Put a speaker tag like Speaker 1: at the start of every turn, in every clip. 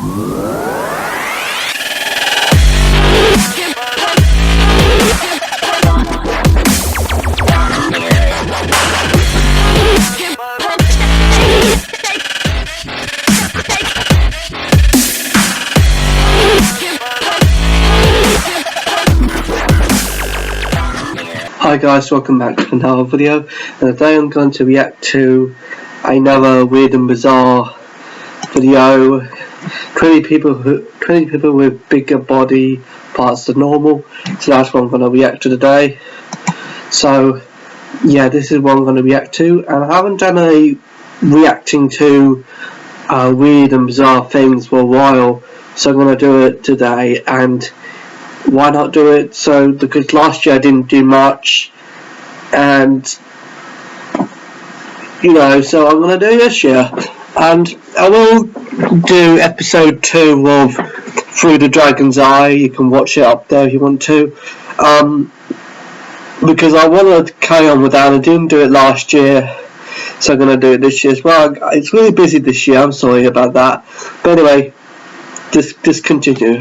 Speaker 1: Hi guys, welcome back to another video, and today I'm going to react to another weird and bizarre video. 20 people with bigger body parts than normal, so that's what I'm going to react to today. So yeah, this is what I'm going to react to, and I haven't done a reacting to weird and bizarre things for a while, so I'm going to do it today. And why not do it? So because last year I didn't do much, and so I'm gonna do this year, and I will do episode 2 of Through the Dragon's Eye. You can watch it up there if you want to, because I want to carry on with that. I didn't do it last year, so I'm gonna do it this year as well. It's really busy this year, I'm sorry about that, but anyway, just continue.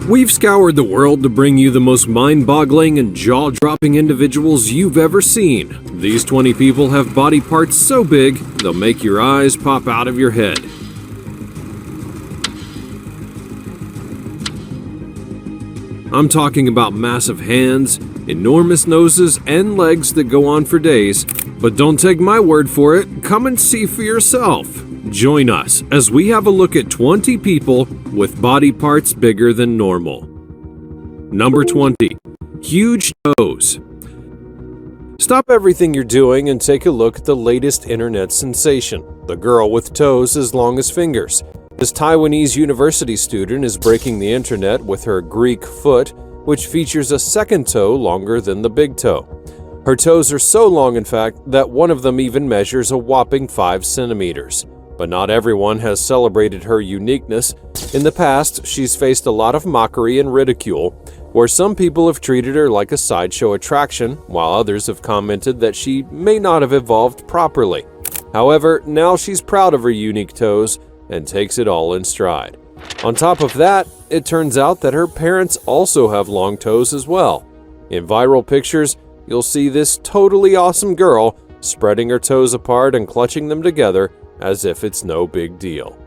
Speaker 2: We've scoured the world to bring you the most mind-boggling and jaw-dropping individuals you've ever seen. These 20 people have body parts so big, they'll make your eyes pop out of your head. I'm talking about massive hands, enormous noses, and legs that go on for days. But don't take my word for it, come and see for yourself. Join us as we have a look at 20 people with body parts bigger than normal. Number 20. Huge toes. Stop everything you're doing and take a look at the latest internet sensation, the girl with toes as long as fingers. This Taiwanese university student is breaking the internet with her Greek foot, which features a second toe longer than the big toe. Her toes are so long, in fact, that one of them even measures a whopping 5 centimeters. But not everyone has celebrated her uniqueness. In the past, she's faced a lot of mockery and ridicule, where some people have treated her like a sideshow attraction, while others have commented that she may not have evolved properly. However, now she's proud of her unique toes and takes it all in stride. On top of that, it turns out that her parents also have long toes as well. In viral pictures, you'll see this totally awesome girl spreading her toes apart and clutching them together as if it's no big deal.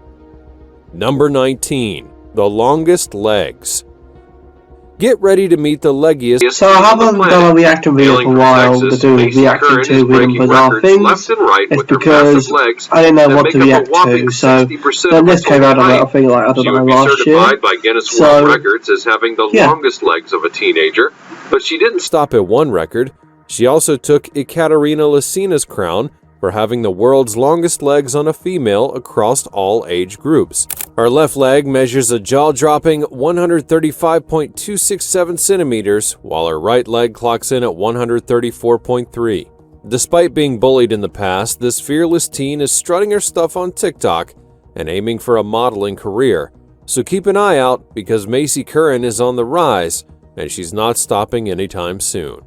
Speaker 2: Number 19. The longest legs. Get ready to meet the leggiest.
Speaker 1: So I haven't done a reaction video for a while to do reacting to weird and bizarre things. It's because I didn't know what to react to, so then this came out of it, I think, like, I don't know, last year.
Speaker 3: By Guinness World Records as having the longest legs of a teenager, but she didn't
Speaker 2: stop at one record. She also took Ekaterina Lysina's crown for having the world's longest legs on a female across all age groups. Her left leg measures a jaw-dropping 135.267 centimeters, while her right leg clocks in at 134.3. Despite being bullied in the past, this fearless teen is strutting her stuff on TikTok and aiming for a modeling career. So keep an eye out, because Macy Curran is on the rise, and she's not stopping anytime soon.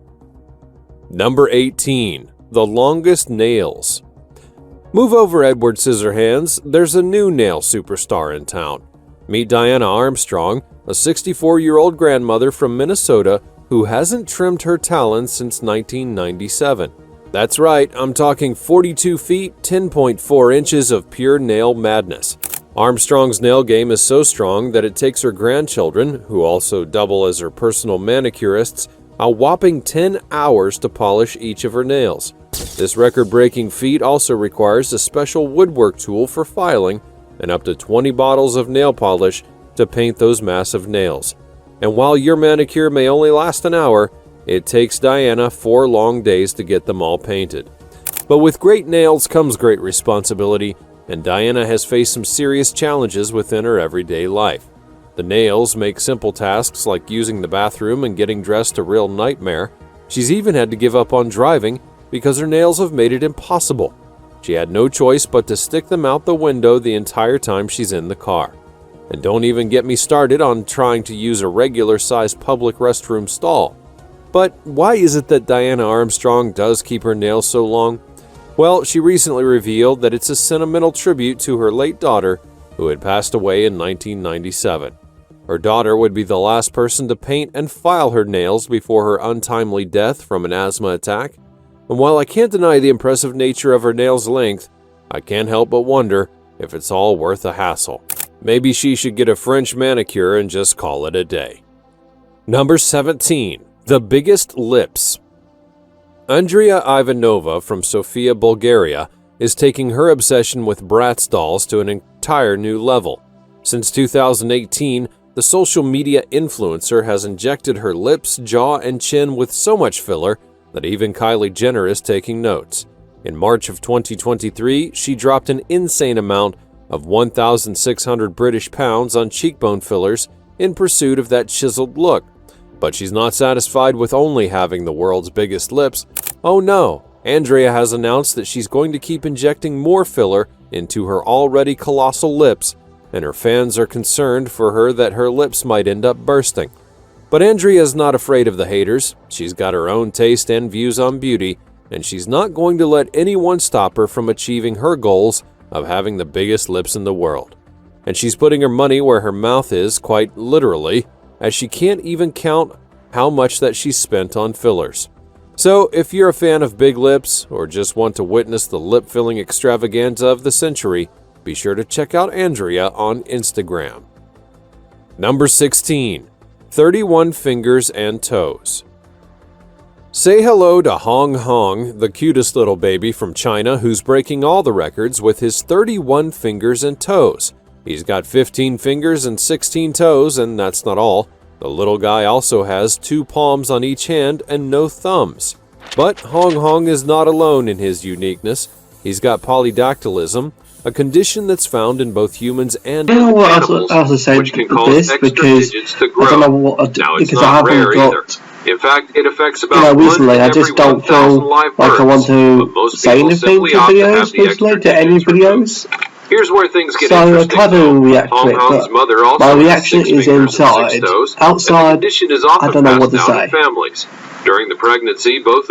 Speaker 2: Number 18. The longest nails. Move over, Edward Scissorhands. There's a new nail superstar in town. Meet Diana Armstrong, a 64-year-old grandmother from Minnesota who hasn't trimmed her talons since 1997. That's right, I'm talking 42 feet, 10.4 inches of pure nail madness. Armstrong's nail game is so strong that it takes her grandchildren, who also double as her personal manicurists, a whopping 10 hours to polish each of her nails. This record-breaking feat also requires a special woodwork tool for filing and up to 20 bottles of nail polish to paint those massive nails. And while your manicure may only last an hour, It takes Diana 4 long days to get them all painted. But with great nails comes great responsibility, and Diana has faced some serious challenges within her everyday life. The nails make simple tasks like using the bathroom and getting dressed a real nightmare. She's even had to give up on driving because her nails have made it impossible. She had no choice but to stick them out the window the entire time she's in the car. And don't even get me started on trying to use a regular-sized public restroom stall. But why is it that Diana Armstrong does keep her nails so long? Well, she recently revealed that it's a sentimental tribute to her late daughter, who had passed away in 1997. Her daughter would be the last person to paint and file her nails before her untimely death from an asthma attack. And while I can't deny the impressive nature of her nails' length, I can't help but wonder if it's all worth the hassle. Maybe she should get a French manicure and just call it a day. Number 17. The biggest lips. Andrea Ivanova from Sofia, Bulgaria, is taking her obsession with Bratz dolls to an entire new level. Since 2018, the social media influencer has injected her lips, jaw, and chin with so much filler that even Kylie Jenner is taking notes. In March of 2023, she dropped an insane amount of 1,600 British pounds on cheekbone fillers in pursuit of that chiseled look. But she's not satisfied with only having the world's biggest lips. Oh no, Andrea has announced that she's going to keep injecting more filler into her already colossal lips, and her fans are concerned for her that her lips might end up bursting. But Andrea is not afraid of the haters. She's got her own taste and views on beauty, and she's not going to let anyone stop her from achieving her goals of having the biggest lips in the world. And she's putting her money where her mouth is, quite literally, as she can't even count how much that she's spent on fillers. So if you're a fan of big lips or just want to witness the lip-filling extravaganza of the century, be sure to check out Andrea on Instagram. Number 16. 31 fingers and toes. Say hello to Hong Hong, the cutest little baby from China who's breaking all the records with his 31 fingers and toes. He's got 15 fingers and 16 toes, and that's not all. The little guy also has 2 palms on each hand and no thumbs. But Hong Hong is not alone in his uniqueness. He's got polydactylism, a condition that's found in both humans and
Speaker 1: I don't know what
Speaker 3: animals,
Speaker 1: else to say
Speaker 3: which can
Speaker 1: to
Speaker 3: cause
Speaker 1: this
Speaker 3: extra
Speaker 1: because
Speaker 3: digits to
Speaker 1: I
Speaker 3: grow.
Speaker 1: don't know what
Speaker 3: Now, it's
Speaker 1: because
Speaker 3: not
Speaker 1: I haven't
Speaker 3: rare either.
Speaker 1: got.
Speaker 3: In fact, it affects
Speaker 1: You
Speaker 3: about
Speaker 1: know, recently
Speaker 3: 1
Speaker 1: I
Speaker 3: in every
Speaker 1: just don't
Speaker 3: 1,000
Speaker 1: feel
Speaker 3: live
Speaker 1: like I want
Speaker 3: birds, but
Speaker 1: to
Speaker 3: most
Speaker 1: say
Speaker 3: people
Speaker 1: anything
Speaker 3: simply
Speaker 1: to
Speaker 3: opt to have
Speaker 1: videos,
Speaker 3: the extra
Speaker 1: personally, to any
Speaker 3: digits removed.
Speaker 1: videos.
Speaker 3: Here's where things get
Speaker 1: So I
Speaker 3: interesting.
Speaker 1: try to react to
Speaker 3: Hong
Speaker 1: it,
Speaker 3: Kong's
Speaker 1: but
Speaker 3: mother also
Speaker 1: my
Speaker 3: has
Speaker 1: reaction
Speaker 3: 6
Speaker 1: is
Speaker 3: fingers and
Speaker 1: inside.
Speaker 3: 6 toes, and the
Speaker 1: Outside,
Speaker 3: condition is
Speaker 1: I
Speaker 3: often
Speaker 1: don't know
Speaker 3: passed
Speaker 1: what to
Speaker 3: down
Speaker 1: say.
Speaker 3: in families. During the pregnancy, both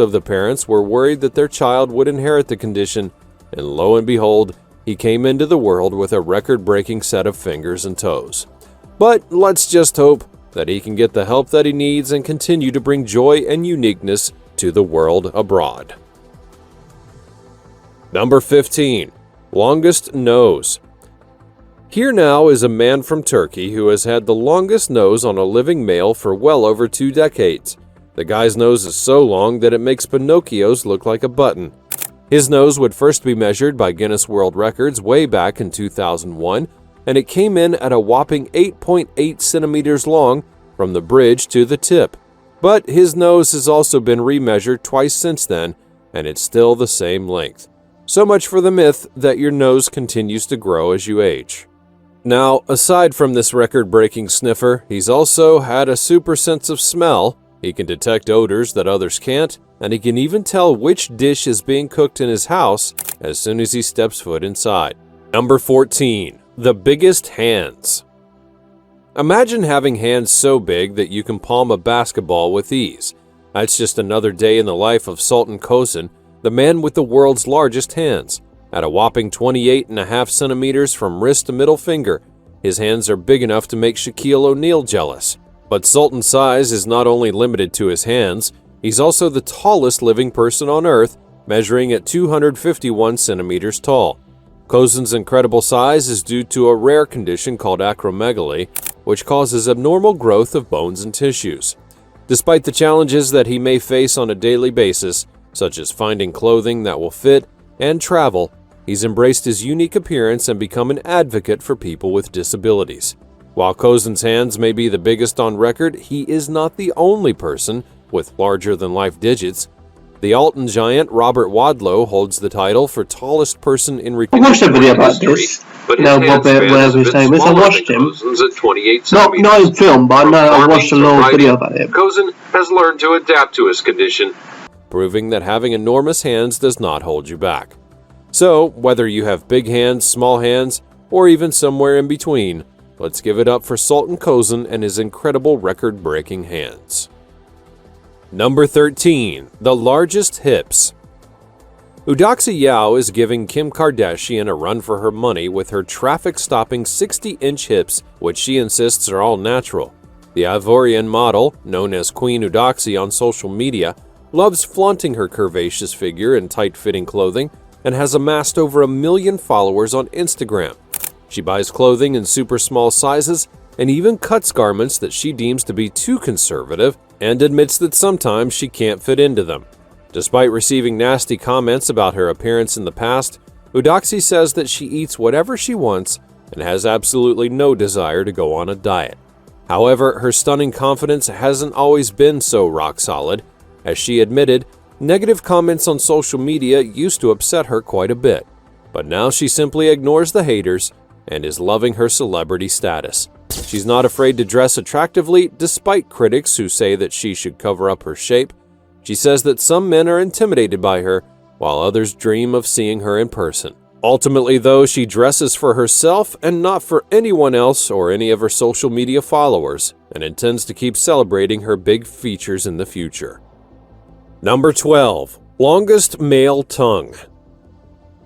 Speaker 3: of the parents were worried that their child would inherit the condition, and lo and behold, he came into the world with a record-breaking set of fingers and toes. But let's just hope that he can get the help that he needs and continue to bring joy and uniqueness to the world abroad. Number 15. Longest nose. Here now is a man from Turkey who has had the longest nose on a living male for well over 2 decades. The guy's nose is so long that it makes Pinocchio's look like a button. His nose would first be measured by Guinness World Records way back in 2001, and it came in at a whopping 8.8 centimeters long from the bridge to the tip. But his nose has also been remeasured twice since then, and it's still the same length. So much for the myth that your nose continues to grow as you age. Now, aside from this record-breaking sniffer, he's also had a super sense of smell. He can detect odors that others can't, and he can even tell which dish is being cooked in his house as soon as he steps foot inside. Number 14. The biggest hands. Imagine having hands so big that you can palm a basketball with ease. That's just another day in the life of Sultan Kosen, the man with the world's largest hands. At a whopping 28.5 centimeters from wrist to middle finger, his hands are big enough to make Shaquille O'Neal jealous. But Sultan's size is not only limited to his hands, he's also the tallest living person on Earth, measuring at 251 centimeters tall. Kosen's incredible size is due to a rare condition called acromegaly, which causes abnormal growth of bones and tissues. Despite the challenges that he may face on a daily basis, such as finding clothing that will fit and travel, he's embraced his unique appearance and become an advocate for people with disabilities. While Cozen's hands may be the biggest on record, he is not the only person with larger-than-life digits. The Alton giant Robert Wadlow holds the title for tallest person in
Speaker 1: I
Speaker 3: recorded
Speaker 1: watched a video about this. No, Robert, whatever his name is. I watched him. Not in film, but I know I watched a long video about him.
Speaker 3: Cozen has learned to adapt to his condition, proving that having enormous hands does not hold you back. So, whether you have big hands, small hands, or even somewhere in between, let's give it up for Sultan Cozen and his incredible record-breaking hands. Number 13. The largest hips. Eudoxie Yao is giving Kim Kardashian a run for her money with her traffic-stopping 60-inch hips, which she insists are all natural. The Ivorian model, known as Queen Eudoxie on social media, loves flaunting her curvaceous figure in tight-fitting clothing and has amassed over 1 million followers on Instagram. She buys clothing in super small sizes and even cuts garments that she deems to be too conservative and admits that sometimes she can't fit into them. Despite receiving nasty comments about her appearance in the past, Eudoxie says that she eats whatever she wants and has absolutely no desire to go on a diet. However, her stunning confidence hasn't always been so rock solid. As she admitted, negative comments on social media used to upset her quite a bit, but now she simply ignores the haters and is loving her celebrity status. She's not afraid to dress attractively despite critics who say that she should cover up her shape. She says that some men are intimidated by her, while others dream of seeing her in person. Ultimately, though, she dresses for herself and not for anyone else or any of her social media followers, and intends to keep celebrating her big features in the future. Number 12. Longest male tongue.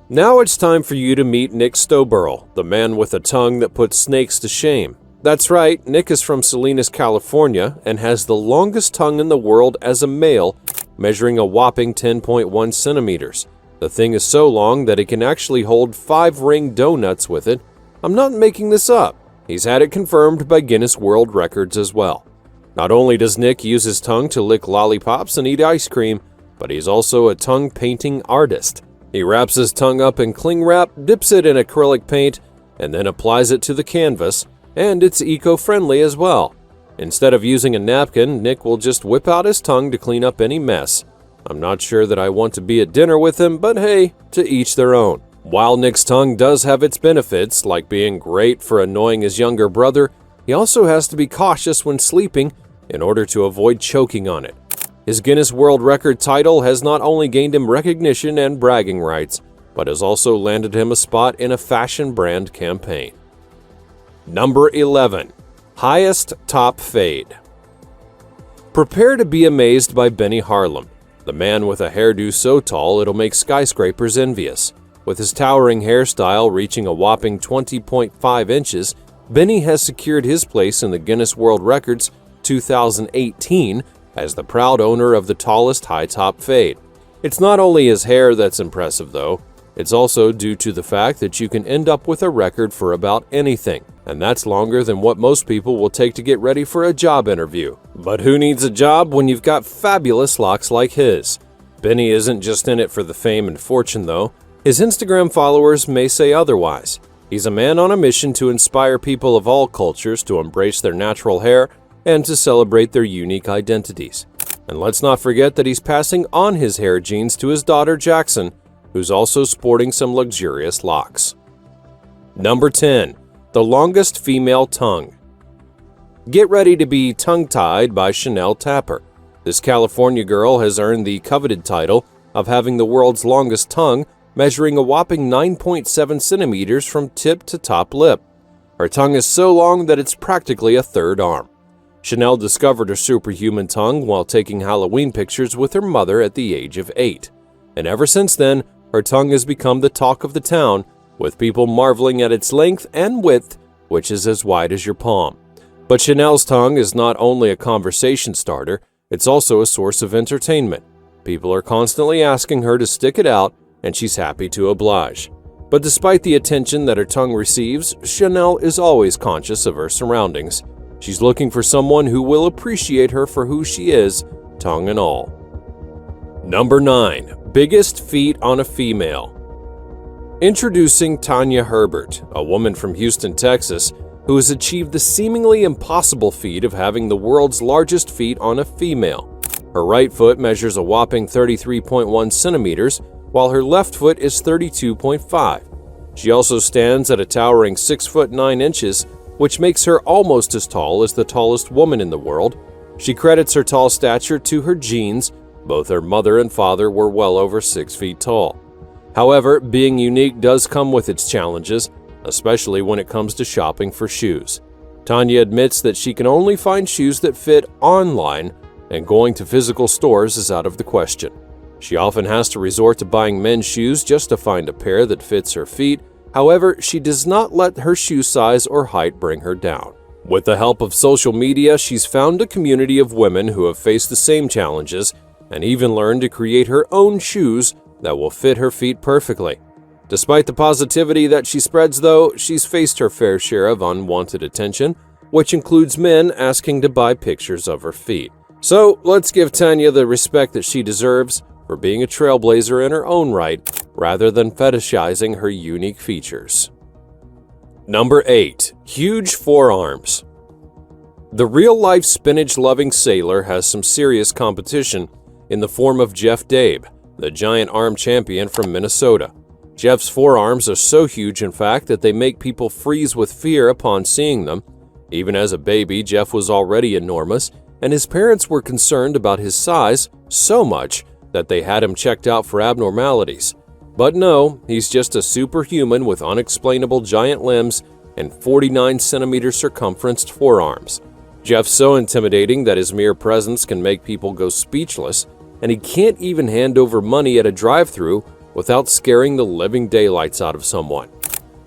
Speaker 3: Now it's time for you to meet Nick Stoberl, the man with a tongue that puts snakes to shame. That's right, Nick is from Salinas, California, and has the longest tongue in the world as a male, measuring a whopping 10.1 centimeters. The thing is so long that it can actually hold 5 ring donuts with it. I'm not making this up. He's had it confirmed by Guinness World Records as well. Not only does Nick use his tongue to lick lollipops and eat ice cream, but he's also a tongue painting artist. He wraps his tongue up in cling wrap, dips it in acrylic paint, and then applies it to the canvas, and it's eco-friendly as well. Instead of using a napkin, Nick will just whip out his tongue to clean up any mess. I'm not sure that I want to be at dinner with him, but hey, to each their own. While Nick's tongue does have its benefits, like being great for annoying his younger brother, he also has to be cautious when sleeping in order to avoid choking on it. His Guinness World Record title has not only gained him recognition and bragging rights, but has also landed him a spot in a fashion brand campaign. Number 11. Highest top fade. Prepare to be amazed by Benny Harlem, the man with a hairdo so tall it'll make skyscrapers envious. With his towering hairstyle reaching a whopping 20.5 inches, Benny has secured his place in the Guinness World Records 2018 as the proud owner of the tallest high top fade. It's not only his hair that's impressive though, it's also due to the fact that you can end up with a record for about anything, and that's longer than what most people will take to get ready for a job interview. But who needs a job when you've got fabulous locks like his? Benny isn't just in it for the fame and fortune though. His Instagram followers may say otherwise. He's a man on a mission to inspire people of all cultures to embrace their natural hair and to celebrate their unique identities. And let's not forget that he's passing on his hair genes to his daughter Jackson, who's also sporting some luxurious locks. Number 10. The longest female tongue. Get ready to be tongue-tied by Chanel Tapper. This California girl has earned the coveted title of having the world's longest tongue, measuring a whopping 9.7 centimeters from tip to top lip. Her tongue is so long that it's practically a third arm. Chanel discovered her superhuman tongue while taking Halloween pictures with her mother at the age of 8. And ever since then, her tongue has become the talk of the town, with people marveling at its length and width, which is as wide as your palm. But Chanel's tongue is not only a conversation starter, it's also a source of entertainment. People are constantly asking her to stick it out, and she's happy to oblige. But despite the attention that her tongue receives, Chanel is always conscious of her surroundings. She's looking for someone who will appreciate her for who she is, tongue and all. Number 9. Biggest feet on a female. Introducing Tanya Herbert, a woman from Houston, Texas. who has achieved the seemingly impossible feat of having the world's largest feet on a female. Her right foot measures a whopping 33.1 centimeters, while her left foot is 32.5. She also stands at a towering 6 foot 9 inches, which makes her almost as tall as the tallest woman in the world. She credits her tall stature to her genes. Both her mother and father were well over 6 feet tall. However, being unique does come with its challenges, especially when it comes to shopping for shoes. Tanya admits that she can only find shoes that fit online, and going to physical stores is out of the question. She often has to resort to buying men's shoes just to find a pair that fits her feet. However, she does not let her shoe size or height bring her down. With the help of social media, she's found a community of women who have faced the same challenges and even learned to create her own shoes that will fit her feet perfectly. Despite the positivity that she spreads, though, she's faced her fair share of unwanted attention, which includes men asking to buy pictures of her feet. So let's give Tanya the respect that she deserves for being a trailblazer in her own right, rather than fetishizing her unique features. Number 8. Huge forearms. The real-life spinach-loving sailor has some serious competition in the form of Jeff Dabe, the giant arm champion from Minnesota. Jeff's forearms are so huge, in fact, that they make people freeze with fear upon seeing them. Even as a baby, Jeff was already enormous, and his parents were concerned about his size so much that they had him checked out for abnormalities. But no, he's just a superhuman with unexplainable giant limbs and 49 centimeter circumferenced forearms. Jeff's so intimidating that his mere presence can make people go speechless, and he can't even hand over money at a drive-thru without scaring the living daylights out of someone.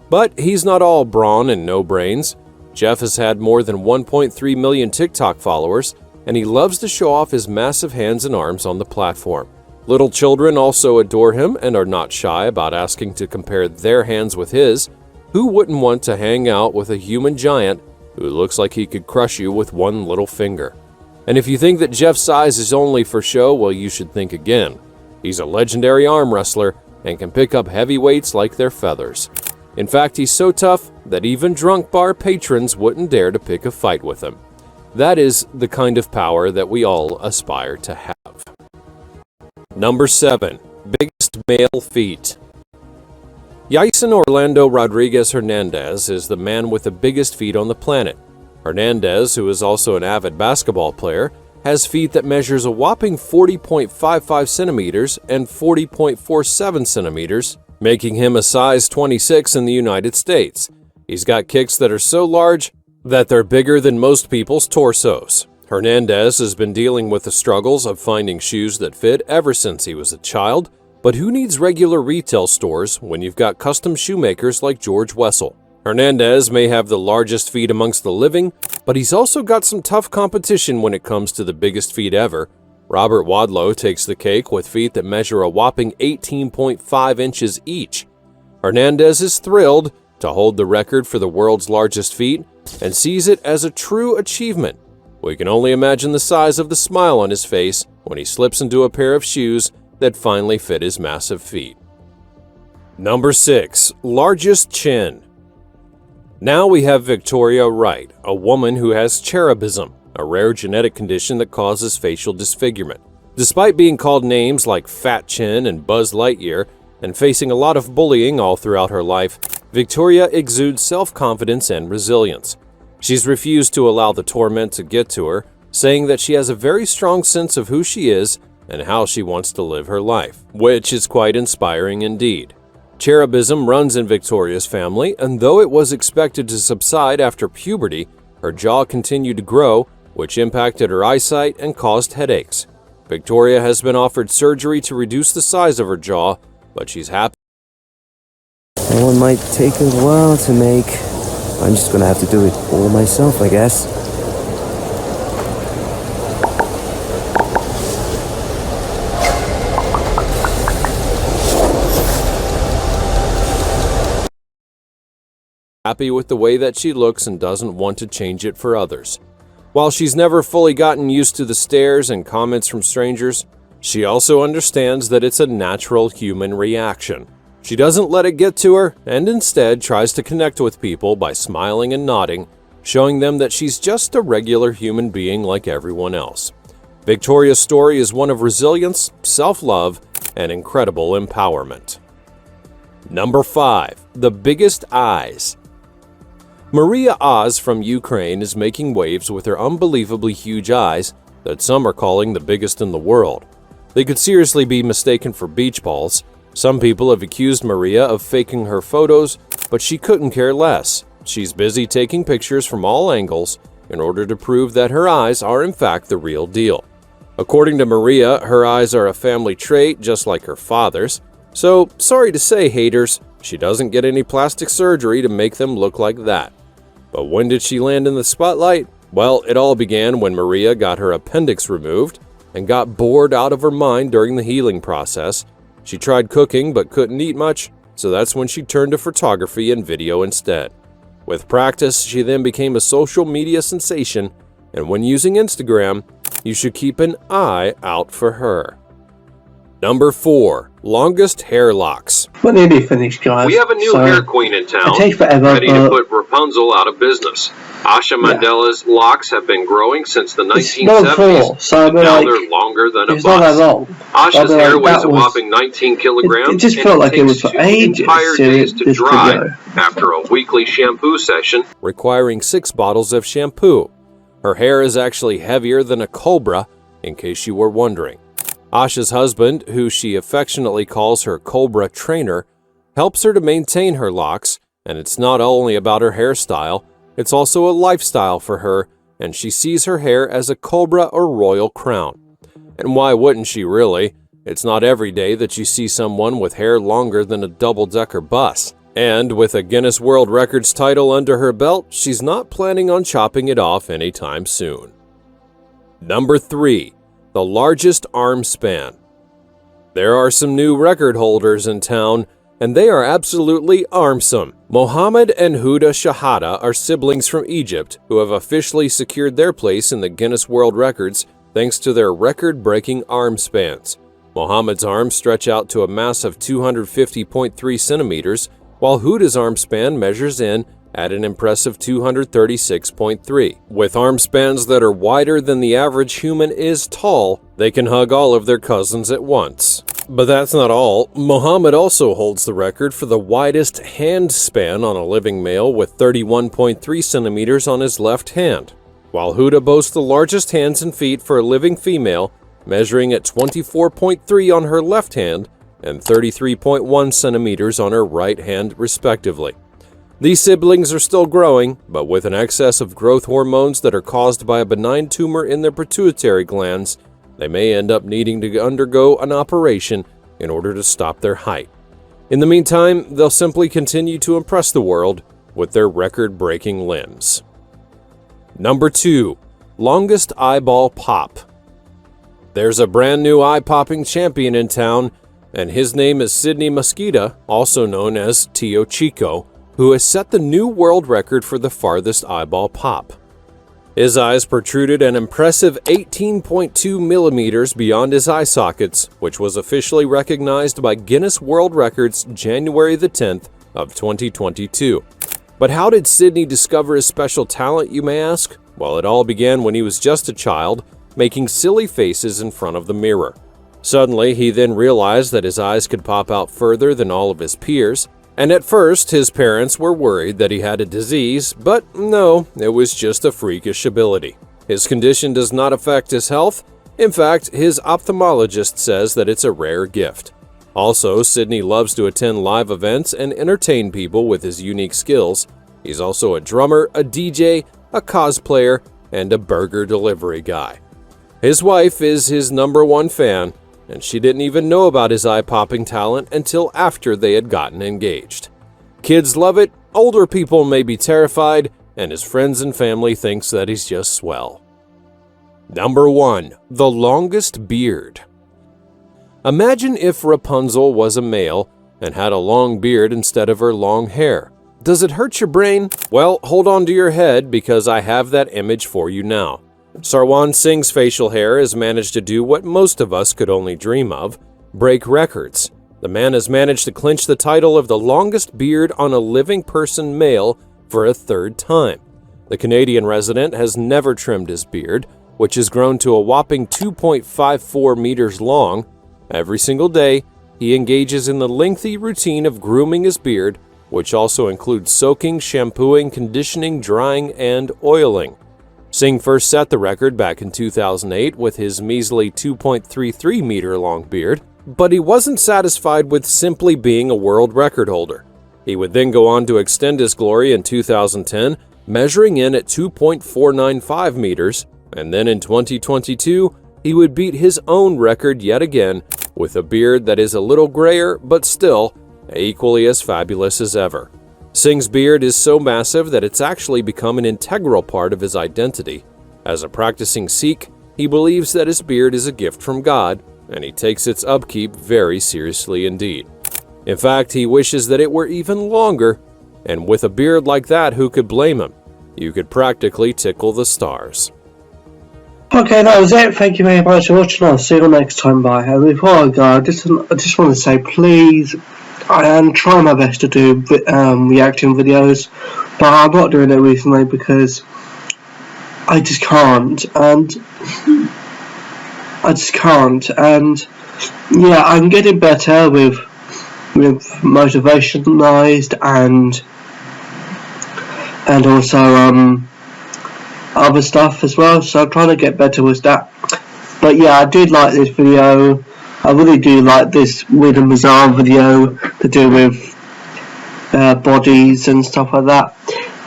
Speaker 3: But he's not all brawn and no brains. Jeff has had more than 1.3 million TikTok followers, and he loves to show off his massive hands and arms on the platform. Little children also adore him and are not shy about asking to compare their hands with his. Who wouldn't want to hang out with a human giant who looks like he could crush you with one little finger? And if you think that Jeff's size is only for show, well, you should think again. He's a legendary arm wrestler and can pick up heavy weights like they're feathers. In fact, he's so tough that even drunk bar patrons wouldn't dare to pick a fight with him. That is the kind of power that we all aspire to have. Number 7. Biggest male feet. Yason Orlando Rodriguez Hernandez is the man with the biggest feet on the planet. Hernandez, who is also an avid basketball player, has feet that measures a whopping 40.55 centimeters and 40.47 centimeters, making him a size 26 in the United States. He's got kicks that are so large that they're bigger than most people's torsos. Hernandez has been dealing with the struggles of finding shoes that fit ever since he was a child, but who needs regular retail stores when you've got custom shoemakers like George Wessel? Hernandez may have the largest feet amongst the living, but he's also got some tough competition when it comes to the biggest feet ever. Robert Wadlow takes the cake with feet that measure a whopping 18.5 inches each. Hernandez is thrilled to hold the record for the world's largest feet and sees it as a true achievement. We can only imagine the size of the smile on his face when he slips into a pair of shoes that finally fit his massive feet. Number 6. Largest chin. Now we have Victoria Wright, a woman who has cherubism, a rare genetic condition that causes facial disfigurement. Despite being called names like Fat Chin and Buzz Lightyear, and facing a lot of bullying all throughout her life, Victoria exudes self-confidence and resilience. She's refused to allow the torment to get to her, saying that she has a very strong sense of who she is and how she wants to live her life, which is quite inspiring indeed. Cherubism runs in Victoria's family, and though it was expected to subside after puberty, her jaw continued to grow, which impacted her eyesight and caused headaches. Victoria has been offered surgery to reduce the size of her jaw, but she's happy.
Speaker 4: That one might take a while to make. I'm just gonna have to do it all myself, I guess.
Speaker 3: Happy with the way that she looks and doesn't want to change it for others. While she's never fully gotten used to the stares and comments from strangers, she also understands that it's a natural human reaction. She doesn't let it get to her and instead tries to connect with people by smiling and nodding, showing them that she's just a regular human being like everyone else. Victoria's story is one of resilience, self-love, and incredible empowerment. Number 5. The Biggest Eyes. Maria Oz from Ukraine is making waves with her unbelievably huge eyes that some are calling the biggest in the world. They could seriously be mistaken for beach balls. Some people have accused Maria of faking her photos, but she couldn't care less. She's busy taking pictures from all angles in order to prove that her eyes are in fact the real deal. According to Maria, her eyes are a family trait just like her father's. So, sorry to say, haters, she doesn't get any plastic surgery to make them look like that. But when did she land in the spotlight? Well, it all began when Maria got her appendix removed and got bored out of her mind during the healing process. She tried cooking but couldn't eat much, so that's when she turned to photography and video instead. With practice, she then became a social media sensation, and when using Instagram, you should keep an eye out for her. Number 4. Longest hair locks.
Speaker 1: We're nearly finished, guys.
Speaker 3: We have a new
Speaker 1: so
Speaker 3: hair queen in town,
Speaker 1: it takes forever,
Speaker 3: ready to put Rapunzel out of business. Asha Mandela's locks have been growing since the
Speaker 1: it's not
Speaker 3: 1970s,
Speaker 1: full, so
Speaker 3: and now they're longer than a
Speaker 1: it's not that
Speaker 3: bus.
Speaker 1: long.
Speaker 3: Asha's
Speaker 1: But,
Speaker 3: hair
Speaker 1: like,
Speaker 3: weighs
Speaker 1: that
Speaker 3: a
Speaker 1: was-
Speaker 3: whopping 19 kilograms,
Speaker 1: It just
Speaker 3: and
Speaker 1: felt like it was
Speaker 3: takes
Speaker 1: for
Speaker 3: 2
Speaker 1: ages
Speaker 3: entire
Speaker 1: to
Speaker 3: days to
Speaker 1: this
Speaker 3: dry
Speaker 1: video.
Speaker 3: after a weekly shampoo session, requiring 6 bottles of shampoo. Her hair is actually heavier than a cobra, in case you were wondering. Asha's husband, who she affectionately calls her Cobra trainer, helps her to maintain her locks, and it's not only about her hairstyle, it's also a lifestyle for her, and she sees her hair as a cobra or royal crown. And why wouldn't she really? It's not every day that you see someone with hair longer than a double-decker bus. And with a Guinness World Records title under her belt, she's not planning on chopping it off anytime soon. Number 3. The largest arm span. There are some new record holders in town, and they are absolutely armsome. Mohammed and Huda Shahada are siblings from Egypt who have officially secured their place in the Guinness World Records thanks to their record-breaking arm spans. Mohammed's arms stretch out to a massive 250.3 centimeters, while Huda's arm span measures in at an impressive 236.3. With arm spans that are wider than the average human is tall, they can hug all of their cousins at once. But that's not all. Mohammed also holds the record for the widest hand span on a living male with 31.3 centimeters on his left hand, while Huda boasts the largest hands and feet for a living female, measuring at 24.3 on her left hand and 33.1 centimeters on her right hand, respectively. These siblings are still growing, but with an excess of growth hormones that are caused by a benign tumor in their pituitary glands, they may end up needing to undergo an operation in order to stop their height. In the meantime, they'll simply continue to impress the world with their record-breaking limbs. Number 2. Longest eyeball pop. There's a brand new eye-popping champion in town, and his name is Sidney Mosqueda, also known as Tio Chico, who has set the new world record for the farthest eyeball pop. His eyes protruded an impressive 18.2 millimeters beyond his eye sockets, which was officially recognized by Guinness World Records January the 10th of 2022. But how did Sidney discover his special talent, you may ask? Well, it all began when he was just a child, making silly faces in front of the mirror. Suddenly, he then realized that his eyes could pop out further than all of his peers, and at first his parents were worried that he had a disease, but no, it was just a freakish ability. His condition does not affect his health. In fact, his ophthalmologist says that it's a rare gift. Also, Sidney loves to attend live events and entertain people with his unique skills. He's also a drummer, a DJ, a cosplayer, and a burger delivery guy. His wife is his #1 fan, and she didn't even know about his eye-popping talent until after they had gotten engaged. Kids love it, older people may be terrified, and his friends and family thinks that he's just swell. Number 1. The longest beard. Imagine if Rapunzel was a male and had a long beard instead of her long hair. Does it hurt your brain? Well, hold on to your head because I have that image for you now. Sarwan Singh's facial hair has managed to do what most of us could only dream of, break records. The man has managed to clinch the title of the longest beard on a living person male for a third time. The Canadian resident has never trimmed his beard, which has grown to a whopping 2.54 meters long. Every single day, he engages in the lengthy routine of grooming his beard, which also includes soaking, shampooing, conditioning, drying, and oiling. Singh first set the record back in 2008 with his measly 2.33 meter long beard, but he wasn't satisfied with simply being a world record holder. He would then go on to extend his glory in 2010, measuring in at 2.495 meters, and then in 2022, he would beat his own record yet again with a beard that is a little grayer but still equally as fabulous as ever. Singh's beard is so massive that it's actually become an integral part of his identity. As a practicing Sikh, he believes that his beard is a gift from God, and he takes its upkeep very seriously indeed. In fact, he wishes that it were even longer, and with a beard like that, who could blame him? You could practically tickle the stars.
Speaker 1: Okay, that was it. Thank you very much for watching. I'll see you next time. Bye. And before I go, I just want to say, please, I am trying my best to do reacting videos, but I'm not doing it recently because I just can't. And yeah, I'm getting better with motivationalized and also other stuff as well, so I'm trying to get better with that. But yeah, I did like this video. I really do like this Weird and Bizarre video to do with bodies and stuff like that.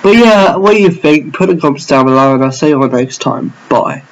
Speaker 1: But yeah, what do you think? Put in the comments down below, and I'll see you all next time. Bye.